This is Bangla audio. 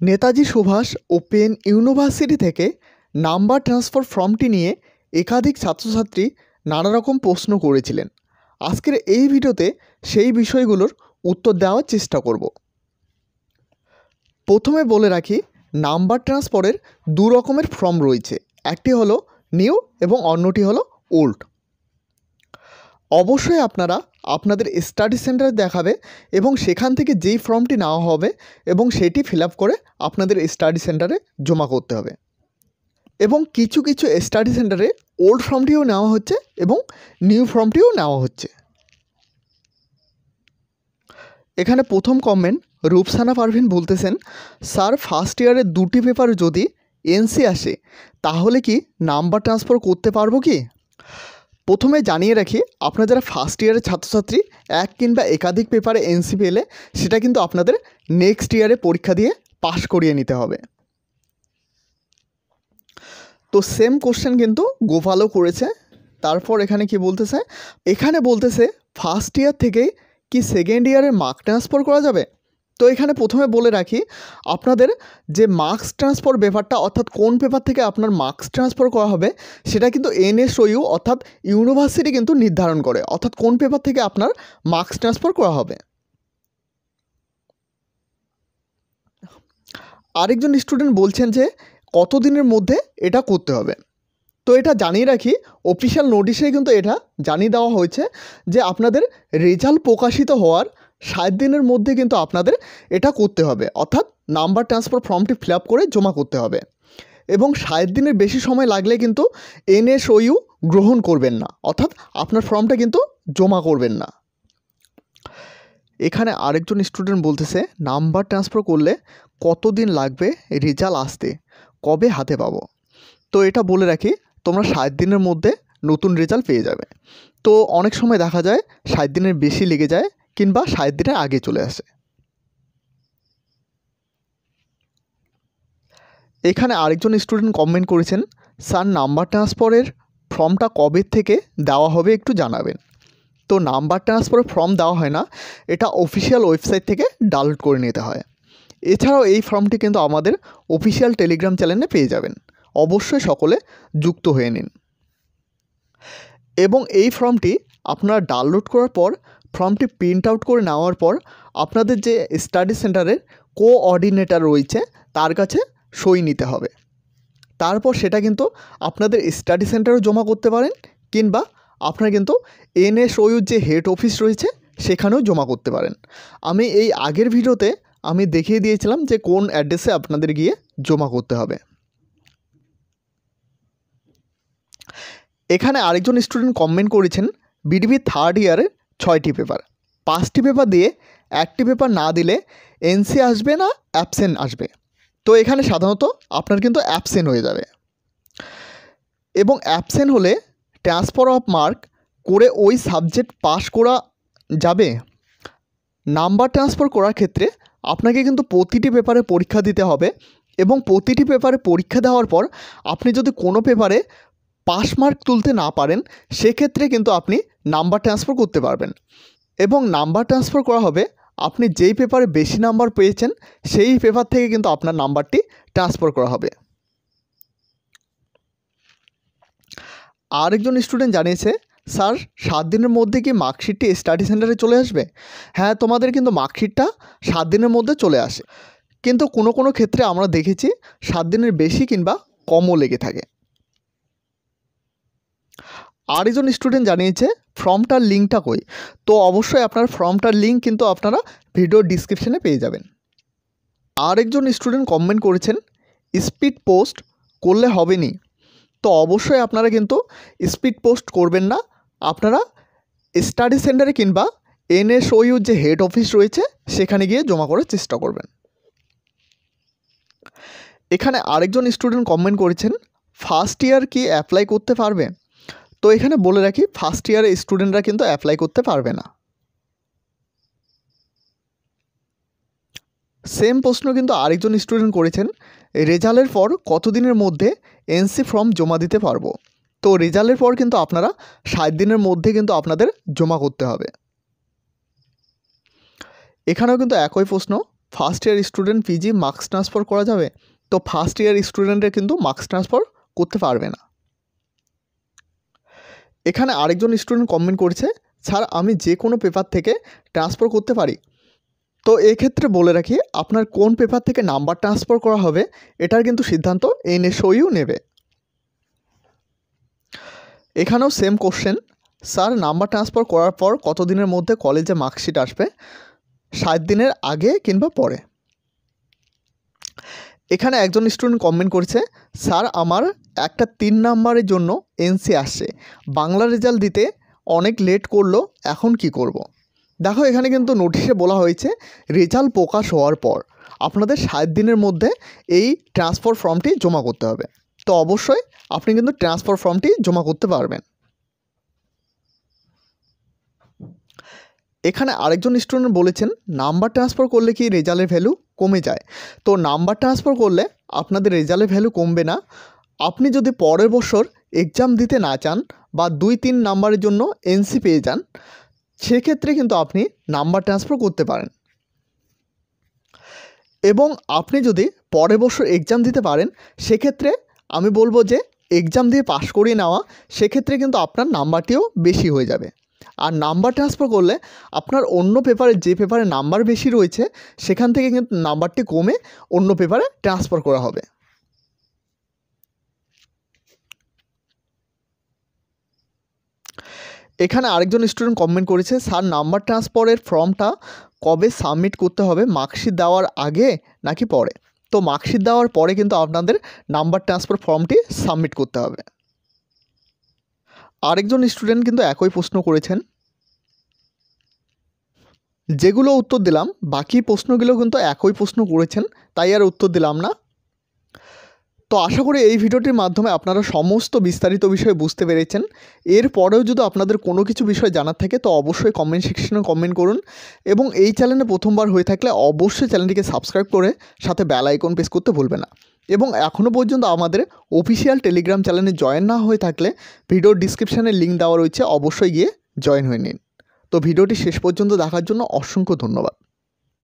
নেতাজি সুভাষ ওপেন ইউনিভার্সিটি থেকে নাম্বার ট্রান্সফার ফর্মটি নিয়ে একাধিক ছাত্রছাত্রী নানা রকম প্রশ্ন করেছিলেন। আজকের এই ভিডিওতে সেই বিষয়গুলোর উত্তর দেওয়ার চেষ্টা করব। প্রথমে বলে রাখি, নাম্বার ট্রান্সফারের দু রকমের ফর্ম রয়েছে, একটি হলো নিউ এবং অন্যটি হলো ওল্ড। অবশ্যই আপনারা আপনাদের স্টাডি সেন্টারে দেখাবে এবং সেখান থেকে যেই ফর্মটি নেওয়া হবে এবং সেটি ফিল আপ করে আপনাদের স্টাডি সেন্টারে জমা করতে হবে। এবং কিছু কিছু স্টাডি সেন্টারে ওল্ড ফর্মটিও নেওয়া হচ্ছে এবং নিউ ফর্মটিও নেওয়া হচ্ছে। এখানে প্রথম কমেন্ট রূপসানা পারভিন বলতেছেন, স্যার ফার্স্ট ইয়ারের দুটি পেপার যদি এনসি আসে তাহলে কি নাম্বার ট্রান্সফার করতে পারবো কি? প্রথমে জানিয়ে রাখি, আপনারা যারা ফার্স্ট ইয়ারের ছাত্রছাত্রী এক কিংবা একাধিক পেপারে এনসি পেলে সেটা কিন্তু আপনাদের নেক্সট ইয়ারে পরীক্ষা দিয়ে পাশ করিয়ে নিতে হবে। তো সেম কোশ্চেন কিন্তু গোপালও করেছে। তারপর এখানে কি বলতেছে, এখানে বলতেছে ফার্স্ট ইয়ার থেকে কি সেকেন্ড ইয়ারের মার্ক ট্রান্সফার করা যাবে? তো এখানে প্রথমে বলে রাখি, আপনাদের যে মার্কস ট্রান্সফার ব্যাপারটা, অর্থাৎ কোন পেপার থেকে আপনার মার্কস ট্রান্সফার করা হবে সেটা কিন্তু NSOU অর্থাৎ ইউনিভার্সিটি কিন্তু নির্ধারণ করে, অর্থাৎ কোন পেপার থেকে আপনার মার্কস ট্রান্সফার করা হবে। আরেকজন স্টুডেন্ট বলছেন যে কতদিনের মধ্যে এটা করতে হবে। তো এটা জানিয়ে রাখি, অফিসিয়াল নোটিশে কিন্তু এটা জানিয়ে দেওয়া হয়েছে যে আপনাদের রেজাল্ট প্রকাশিত হওয়ার 60 দিনের মধ্যে কিন্তু আপনাদের এটা করতে হবে, অর্থাৎ নাম্বার ট্রান্সফার ফর্মটি ফিল আপ করে জমা করতে হবে। এবং 60 দিনের বেশি সময় লাগলে কিন্তু NSOU গ্রহণ করবেন না, অর্থাৎ আপনার ফর্মটা কিন্তু জমা করবেন না। এখানে আরেকজন স্টুডেন্ট বলতেছে, নাম্বার ট্রান্সফার করলে কতদিন লাগবে রেজাল্ট আসতে, কবে হাতে পাবো? তো এটা বলে রাখি, তোমরা 60 দিনের মধ্যে নতুন রেজাল্ট পেয়ে যাবে। তো অনেক সময় দেখা যায় 60 দিনের বেশি লেগে যায় কিংবা 60 দিনের আগে চলে আসে। এখানে আরেকজন স্টুডেন্ট কমেন্ট করেছেন, স্যার নাম্বার ট্রান্সফারের ফর্মটা কবে থেকে দেওয়া হবে একটু জানাবেন। তো নাম্বার ট্রান্সফারের ফর্ম দেওয়া হয় না, এটা অফিসিয়াল ওয়েবসাইট থেকে ডাউনলোড করে নিতে হয়। এছাড়াও এই ফর্মটি কিন্তু আমাদের অফিসিয়াল টেলিগ্রাম চ্যানেলে পেয়ে যাবেন, অবশ্যই সকলে যুক্ত হয়ে নিন। এবং এই ফর্মটি আপনারা ডাউনলোড করার পর ফর্মটি প্রিন্ট আউট করে নেওয়ার পর আপনাদের যে স্টাডি সেন্টারের কোঅর্ডিনেটর রয়েছে তার কাছে সই নিতে হবে। তারপর সেটা কিন্তু আপনাদের স্টাডি সেন্টারেও জমা করতে পারেন কিংবা আপনারা কিন্তু NSOU যে হেড অফিস রয়েছে সেখানেও জমা করতে পারেন। আমি এই আগের ভিডিওতে আমি দেখিয়ে দিয়েছিলাম যে কোন অ্যাড্রেসে আপনাদের গিয়ে জমা করতে হবে। এখানে আরেকজন স্টুডেন্ট কমেন্ট করেছেন, বিডিবি থার্ড ইয়ারের 6টি পেপার, 5টি পেপার দিয়ে 1টি পেপার না দিলে এনসি আসবে না অ্যাবসেন্ট আসবে? তো এখানে সাধারণত আপনার কিন্তু অ্যাবসেন্ট হয়ে যাবে এবং অ্যাবসেন্ট হলে ট্রান্সফার অফ মার্ক করে ওই সাবজেক্ট পাস করা যাবে। নাম্বার ট্রান্সফার করার ক্ষেত্রে আপনাকে কিন্তু প্রতিটি পেপারে পরীক্ষা দিতে হবে এবং প্রতিটি পেপারে পরীক্ষা দেওয়ার পর আপনি যদি কোনো পেপারে পাস মার্ক তুলতে না পারেন সেক্ষেত্রে কিন্তু আপনি নাম্বার ট্রান্সফার করতে পারবেন এবং নাম্বার ট্রান্সফার করা হবে আপনি যেই পেপারে বেশি নাম্বার পেয়েছেন সেই পেপার থেকে কিন্তু আপনার নাম্বারটি ট্রান্সফার করা হবে। আরেকজন স্টুডেন্ট জানিয়েছে, স্যার 7 দিনের মধ্যে কি মার্কশিটটি স্টাডি সেন্টারে চলে আসবে? হ্যাঁ, তোমাদের কিন্তু মার্কশিটটা 7 দিনের মধ্যে চলে আসে, কিন্তু কোনো কোনো ক্ষেত্রে আমরা দেখেছি 7 দিনের বেশি কিংবা কমও লেগে থাকে। আরেকজন স্টুডেন্ট জানিয়েছে ফর্মটার লিঙ্কটা কই? তো অবশ্যই আপনার ফর্মটার লিঙ্ক কিন্তু আপনারা ভিডিও ডিসক্রিপশানে পেয়ে যাবেন। আরেকজন স্টুডেন্ট কমেন্ট করেছেন, স্পিড পোস্ট করলে হবে নি? তো অবশ্যই আপনারা কিন্তু স্পিড পোস্ট করবেন না, আপনারা স্টাডি সেন্টারে কিংবা NSOU যে হেড অফিস রয়েছে সেখানে গিয়ে জমা করার চেষ্টা করবেন। এখানে আরেকজন স্টুডেন্ট কমেন্ট করেছেন, ফার্স্ট ইয়ার কি অ্যাপ্লাই করতে পারবে? তো এখানে বলে রাখি, ফার্স্ট ইয়ারের স্টুডেন্টরা কিন্তু অ্যাপ্লাই করতে পারবে না। সেম প্রশ্ন কিন্তু আরেকজন স্টুডেন্ট করেছেন, রেজাল্টের পর কতদিনের মধ্যে এনসি ফর্ম জমা দিতে পারবো? তো রেজাল্টের পর কিন্তু আপনারা 60 দিনের মধ্যে কিন্তু আপনাদের জমা করতে হবে। এখানেও কিন্তু একই প্রশ্ন, first year student PG marks transfer করা যাবে? তো ফার্স্ট ইয়ার স্টুডেন্টের কিন্তু মার্কস ট্রান্সফার করতে পারবে না। এখানে আরেকজন স্টুডেন্ট কমেন্ট করেছে, স্যার আমি যে কোনো পেপার থেকে ট্রান্সফার করতে পারি। তো এক্ষেত্রে বলে রাখি, আপনার কোন পেপার থেকে নাম্বার ট্রান্সফার করা হবে এটার কিন্তু সিদ্ধান্ত NSOU নেবে। এখানেও same question, sir number transfer করার পর কত দিনের মধ্যে কলেজে মার্কশিট আসবে? 7 দিনের আগে কিংবা পরে। এখানে একজন স্টুডেন্ট কমেন্ট করেছে, স্যার আমার একটা 3 নাম্বারের জন্য NC আসছে, বাংলা রেজাল্ট দিতে অনেক লেট করলো, এখন কি করব? দেখো এখানে কিন্তু নোটিশে বলা হয়েছে রেজাল্ট প্রকাশ হওয়ার পর আপনাদের 7 দিনের মধ্যে এই ট্রান্সফার ফর্মটি জমা করতে হবে। তো অবশ্যই আপনি কিন্তু ট্রান্সফার ফর্মটি জমা করতে পারবেন। এখানে আরেকজন স্টুডেন্ট বলেছেন, নাম্বার ট্রান্সফার করলে কি রেজাল্টের ভ্যালু কমে যায়? তো নাম্বার ট্রান্সফার করলে আপনাদের রেজাল্টের ভ্যালু কমবে না। আপনি যদি পরের বছর এক্সাম দিতে না চান বা 2-3 নাম্বারের জন্য NC পেয়ে যান, সেক্ষেত্রে কিন্তু আপনি নাম্বার ট্রান্সফার করতে পারেন। এবং আপনি যদি পরের বছর এক্সাম দিতে পারেন, সেক্ষেত্রে আমি বলবো যে এক্সাম দিয়ে পাশ করিয়ে নেওয়া, সেক্ষেত্রে কিন্তু আপনার নাম্বারটিও বেশি হয়ে যাবে। আর নাম্বার ট্রান্সফার করলে আপনার অন্য পেপারে যে পেপারে নাম্বার বেশি রয়েছে সেখান থেকে কিন্তু নাম্বারটি কমে অন্য পেপারে ট্রান্সফার করা হবে। এখানে আরেকজন স্টুডেন্ট কমেন্ট করেছে, স্যার নাম্বার ট্রান্সফারের ফর্মটা কবে সাবমিট করতে হবে, মার্কশিট দেওয়ার আগে নাকি পরে? তো মার্কশিট দেওয়ার পরে কিন্তু আপনাদের নাম্বার ট্রান্সফার ফর্মটি সাবমিট করতে হবে। আরেকজন স্টুডেন্ট কিন্তু একই প্রশ্ন করেছেন, যেগুলো উত্তর দিলাম বাকি প্রশ্নগুলো কিন্তু একই প্রশ্ন করেছেন, তাই আর উত্তর দিলাম না। তো আশা করি এই ভিডিওটির মাধ্যমে আপনারা সমস্ত বিস্তারিত বিষয় বুঝতে পেরেছেন। এরপরেও যদি আপনাদের কোনো কিছু বিষয় জানার থাকে তো অবশ্যই কমেন্ট সেকশনে কমেন্ট করুন, এবং এই চ্যানেলে প্রথমবার হয়ে থাকলে অবশ্যই চ্যানেলটিকে সাবস্ক্রাইব করে সাথে বেল আইকন প্রেস করতে ভুলবেন না। এবং এখনও পর্যন্ত আমাদের অফিসিয়াল টেলিগ্রাম চ্যানেলে জয়েন না হয়ে থাকলে ভিডিওর ডিসক্রিপশানে লিঙ্ক দেওয়া রয়েছে, অবশ্যই গিয়ে জয়েন হয়ে নিন। তো ভিডিওটি শেষ পর্যন্ত দেখার জন্য অসংখ্য ধন্যবাদ।